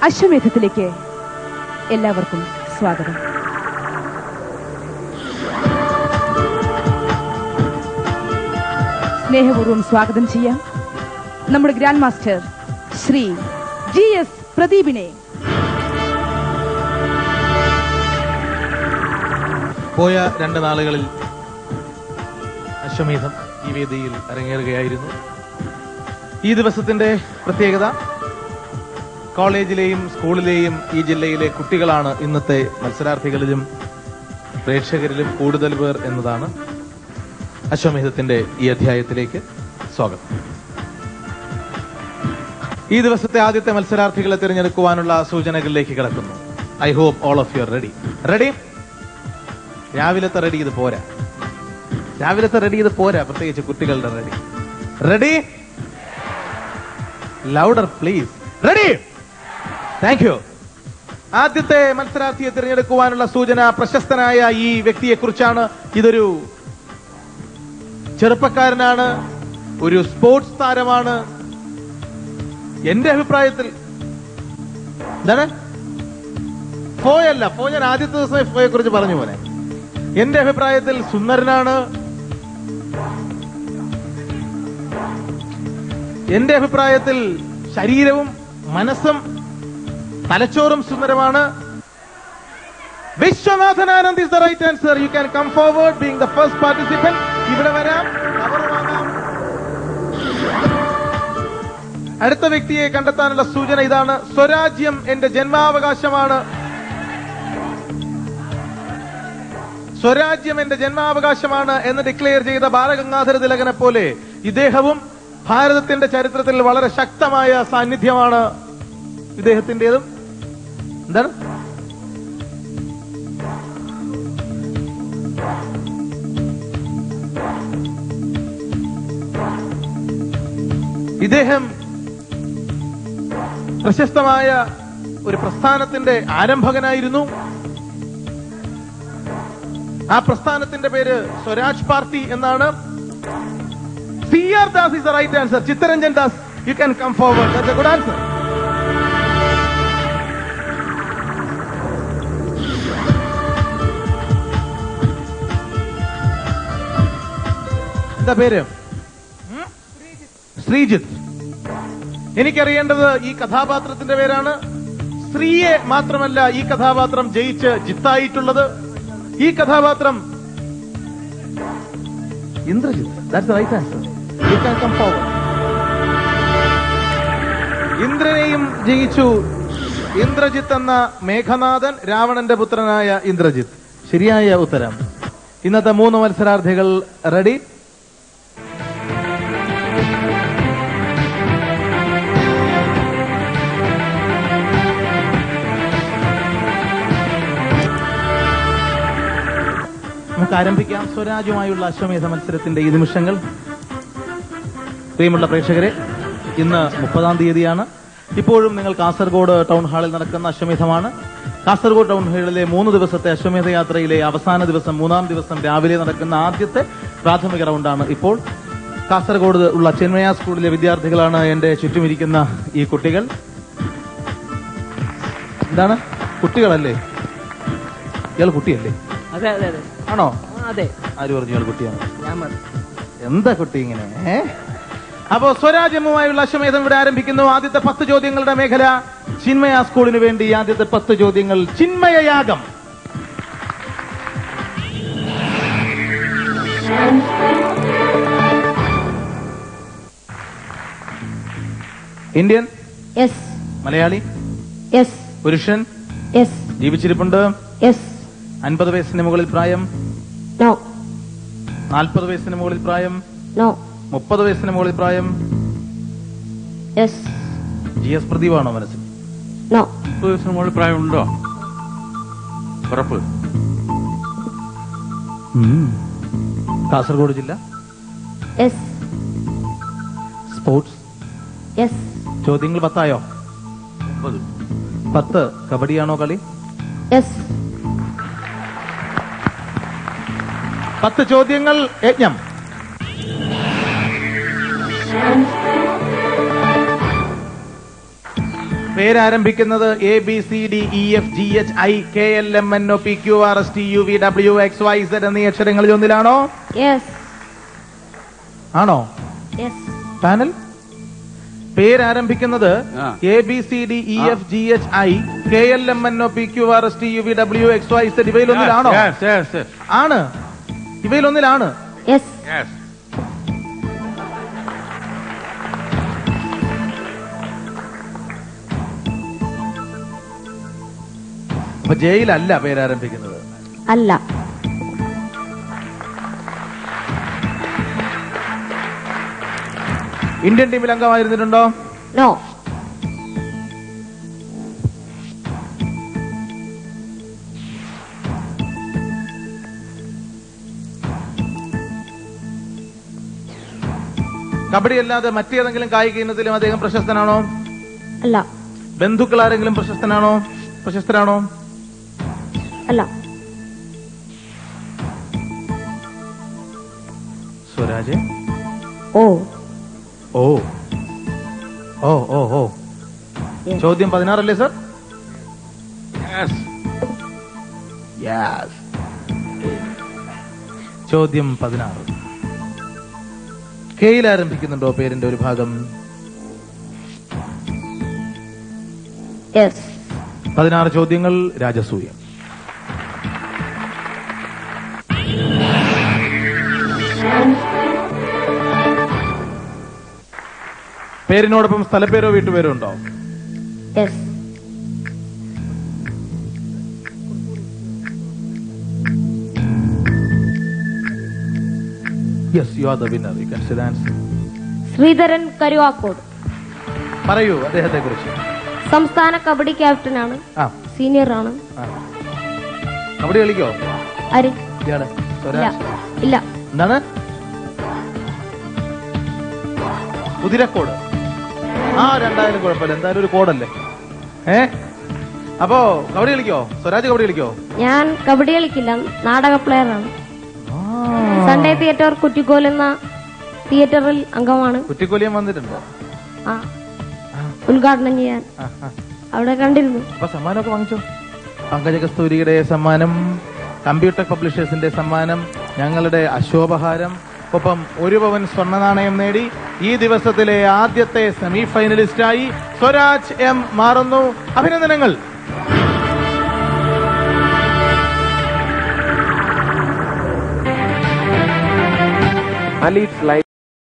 അശ്വമേധത്തിലേക്ക് എല്ലാവർക്കും സ്വാഗതം. സ്നേഹപൂർവ്വം സ്വാഗതം ചെയ്യാം നമ്മുടെ ഗ്രാൻഡ് മാസ്റ്റർ ശ്രീ GS പ്രദീപിനെ. പോയ 2 നാളുകളിൽ അശ്വമേധം ഈ വേദിയിൽ അരങ്ങേറുകയായിരുന്നു. ഈ ദിവസത്തിന്റെ പ്രത്യേകത കോളേജിലെയും സ്കൂളിലെയും ഈ ജില്ലയിലെ കുട്ടികളാണ് ഇന്നത്തെ മത്സരാർത്ഥികളിലും പ്രേക്ഷകരിലും കൂടുതൽ പേർ എന്നതാണ്. അശ്വമേധത്തിന്റെ ഈ അധ്യായത്തിലേക്ക് സ്വാഗതം. ഈ ദിവസത്തെ ആദ്യത്തെ മത്സരാർത്ഥികളെ തിരഞ്ഞെടുക്കുവാനുള്ള സൂചനകളിലേക്ക് കിടക്കുന്നു. I hope all of you are ready. Ready? രാവിലത്തെ റെഡി ഇത് പോരാ, പ്രത്യേകിച്ച് കുട്ടികളുടെ ready. Ready? Louder please. Ready? Thank you. ആദ്യത്തെ മത്സരാർത്ഥിയെ തിരഞ്ഞെടുക്കുവാനുള്ള സൂചന പ്രശസ്തനായ ഈ വ്യക്തിയെ കുറിച്ചാണ്. ഇതൊരു ചെറുപ്പക്കാരനാണ്, ഒരു സ്പോർട്സ് താരമാണ്. എന്റെ അഭിപ്രായത്തിൽ എന്താണ് ഫോയല്ല, ഞാൻ ആദ്യത്തെ ദിവസം ഫോയെ കുറിച്ച് പറഞ്ഞു പോലെ. എന്റെ അഭിപ്രായത്തിൽ സുന്ദരനാണ്. എന്റെ അഭിപ്രായത്തിൽ ശരീരവും മനസ്സും തലച്ചോറും സുന്ദരമാണ്. Viswanathan Anand is the right answer. You can come forward being the first participant. ഇവിടെ വരാം, കവർ വാങ്ങാം. അടുത്ത വ്യക്തിയെ കണ്ടെത്താനുള്ള സൂചന ഇതാണ്. സ്വരാജ്യം എന്റെ ജന്മാവകാശമാണ്. സ്വരാജ്യം എന്റെ ജന്മാവകാശമാണ് എന്ന് ഡിക്ലെയർ ചെയ്ത ബാലഗംഗാധര തിലകനെ പോലെ ഇദ്ദേഹവും ഭാരതത്തിന്റെ ചരിത്രത്തിൽ വളരെ ശക്തമായ സാന്നിധ്യമാണ് ഇദ്ദേഹത്തിന്റേതും. എന്താണ്? ഇദ്ദേഹം പ്രശസ്തമായ ഒരു പ്രസ്ഥാനത്തിന്റെ ആരംഭകനായിരുന്നു. ആ പ്രസ്ഥാനത്തിന്റെ പേര് സ്വരാജ് പാർട്ടി എന്നാണ്. CR Das is the right answer. Chittaranjan Das, you can come forward. That's a good answer. എന്താ പേര്? ശ്രീജിത്ത്. എനിക്കറിയേണ്ടത് ഈ കഥാപാത്രത്തിന്റെ പേരാണ്. സ്ത്രീയെ മാത്രമല്ല ഈ കഥാപാത്രം ജയിച്ച് ജിത്തായിട്ടുള്ളത്. ഈ കഥാപാത്രം Indrajith. That's the right answer. You can come forward. ഇന്ദ്രനെയും ജയിച്ചു ഇന്ദ്രജിത്ത് എന്ന മേഘനാഥൻ, രാവണന്റെ പുത്രനായ ഇന്ദ്രജിത്ത്. ശരിയായ ഉത്തരം. ഇന്നത്തെ 3 മത്സരാർത്ഥികൾ റെഡി? നമുക്ക് ആരംഭിക്കാം സ്വരാജുമായുള്ള അശ്വമേധ മത്സരത്തിന്റെ ഈ നിമിഷങ്ങൾ. പ്രിയമുള്ള പ്രേക്ഷകരെ, ഇന്ന് 30-ാം തീയതിയാണ്. ഇപ്പോഴും നിങ്ങൾ കാസർഗോഡ് ടൗൺ ഹാളിൽ നടക്കുന്ന അശ്വമേധമാണ്. കാസർഗോഡ് ടൗൺ ഹാളിലെ 3 ദിവസത്തെ അശ്വമേധ യാത്രയിലെ അവസാന ദിവസം, 3-ാം ദിവസം രാവിലെ നടക്കുന്ന ആദ്യത്തെ പ്രാഥമിക റൗണ്ടാണ് ഇപ്പോൾ. കാസർഗോഡ് ഉള്ള ചിന്മയ സ്കൂളിലെ വിദ്യാർത്ഥികളാണ് എന്റെ ചുറ്റുമിരിക്കുന്ന ഈ കുട്ടികൾ. എന്താണ്? കുട്ടികളല്ലേ? ഇയാൾ കുട്ടിയല്ലേ? അതെ അതെ അതെ. ആണോ? അതെ. ആര് പറഞ്ഞു ഇയാൾ കുട്ടിയാണ്? എന്താ കുട്ടി ഇങ്ങനെ? അപ്പോ സ്വരാജ്യമുമായുള്ള അശ്വമേധം ഇവിടെ ആരംഭിക്കുന്നു. ആദ്യത്തെ 10 ചോദ്യങ്ങളുടെ മേഖല ചിന്മയ സ്കൂളിന് വേണ്ടി. ആദ്യത്തെ 10 ചോദ്യങ്ങൾ ചിന്മയയാഗം. ഇന്ത്യൻ? യെസ്. മലയാളി? യെസ്. പുരുഷൻ? യെസ്. ജീവിച്ചിരിപ്പുണ്ട്? യെസ്. 50 വയസ്സിന് മുകളിൽ പ്രായം? നോ. 40 വയസ്സിന് മുകളിൽ പ്രായം? നോ. 30 വയസ്സിന് മുകളിൽ പ്രായം? യെസ്. GS പ്രദീപാണോ മനസ്സിൽ? നോ. 30 വയസ്സിന് മുകളിൽ പ്രായമുണ്ടോ? ഉറപ്പ്? കാസർഗോഡ് ജില്ല? യെസ്. സ്പോർട്സ്? യെസ്. ചോദ്യങ്ങൾ 10 ആയോ? 10. കബഡിയാണോ കളി? യെസ്. 10 ചോദ്യങ്ങൾ യജ്ഞം. പേരാരംഭിക്കുന്നത് ABCDEFGHIKLMNOPQRSTUVWXYZ എന്നീ അക്ഷരങ്ങളിൽ ഒന്നിലാണോ? യെസ്. ആണോ? യെസ്. പാനൽ പേരാരംഭിക്കുന്നത് ആ. ABCDEFGHIKLMNOPQRSTUVWXYZ ഇവയിലൊന്നിലാണോ? Yes, yes, yes. ആണ്. ഇവയിലൊന്നിലാണ്. യെസ്. Yes. അപ്പൊ ജയിലല്ല പേരാരംഭിക്കുന്നത്. അല്ല. ഇന്ത്യൻ ടീമിൽ അംഗമായിരുന്നിട്ടുണ്ടോ? നോ. കബഡി അല്ലാതെ മറ്റേതെങ്കിലും കായിക ഇനത്തിലും അദ്ദേഹം പ്രശസ്തനാണോ? അല്ല. ബന്ധുക്കൾ ആരെങ്കിലും പ്രശസ്തരാണോ? അല്ല. സ്വരാജ്. ഓ. ഓ ഓ ഓ ഓ Yes. ചോദ്യം 16 അല്ലേ സർ? Yes. യെസ്. ചോദ്യം 16. കെയിൽ ആരംഭിക്കുന്നുണ്ടോ പേരിന്റെ ഒരു ഭാഗം? യെസ്. 16 ചോദ്യങ്ങൾ രാജസൂയം. പേരിനോടൊപ്പം സ്ഥലപ്പേരോ വീട്ടുപേരോ ഉണ്ടോ? Yes. Yes, you are the winner. You can say the answer. Sreedharan Karuvakode. പറയൂ അദ്ദേഹത്തെ കുറിച്ച്. സംസ്ഥാന കബഡി ക്യാപ്റ്റനാണ്. ആ സീനിയർ ആണ്. ആ. കബഡി കളിക്കോ? ആര്? ഇയാള് ഇല്ല. സ്വരാജ്. ഇല്ല. എന്താണ്? കുതിരക്കോട്. ആ, രണ്ടായാലും കുഴപ്പമില്ല, എന്തായാലും ഒരു കോഡല്ലേ. അപ്പോ കബഡി കളിക്കോ? സ്വരാജ് കബഡി കളിക്കോ? ഞാൻ കബഡി കളിക്കില്ല, നാടക പ്ലെയർ ആണ്. സൺഡേ തിയേറ്റർ കുറ്റിക്കോൽ എന്ന തിയേറ്ററിൽ അംഗമാണ്. കുറ്റിക്കൊലിയം വന്നിട്ടുണ്ടോ? ആ, ഉദ്ഘാടനം ചെയ്യാൻ അവിടെ കണ്ടിരുന്നു. അപ്പൊ സമ്മാനമൊക്കെ വാങ്ങിച്ചോ? പങ്കജ കസ്തൂരിയുടെ സമ്മാനം, കമ്പ്യൂട്ടർ പബ്ലിഷേഴ്സിന്റെ സമ്മാനം, ഞങ്ങളുടെ അശോപഹാരം, ഒപ്പം 1 പവൻ സ്വർണ്ണ നാണയം നേടി ഈ ദിവസത്തിലെ ആദ്യത്തെ സെമി ഫൈനലിസ്റ്റായി സ്വരാജ് എം മാറുന്നു. അഭിനന്ദനങ്ങൾ. Ali, it's like